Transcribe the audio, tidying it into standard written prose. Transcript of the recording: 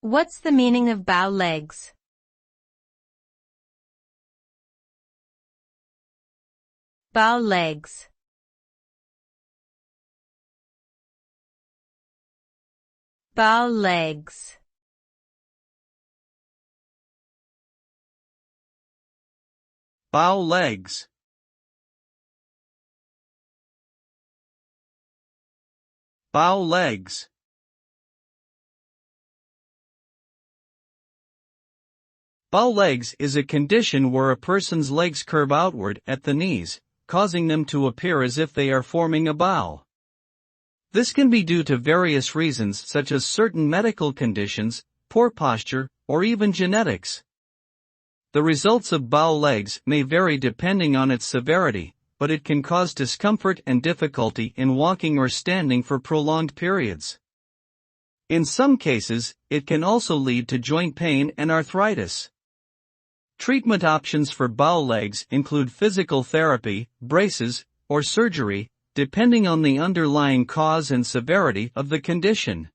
What's the meaning of bow legs? Bow legs. Bow legs. Bow legs. Bow legs. Bow legs is a condition where a person's legs curve outward at the knees, causing them to appear as if they are forming a bow. This can be due to various reasons such as certain medical conditions, poor posture, or even genetics. The results of bow legs may vary depending on its severity, but it can cause discomfort and difficulty in walking or standing for prolonged periods. In some cases, it can also lead to joint pain and arthritis. Treatment options for bow legs include physical therapy, braces, or surgery, depending on the underlying cause and severity of the condition.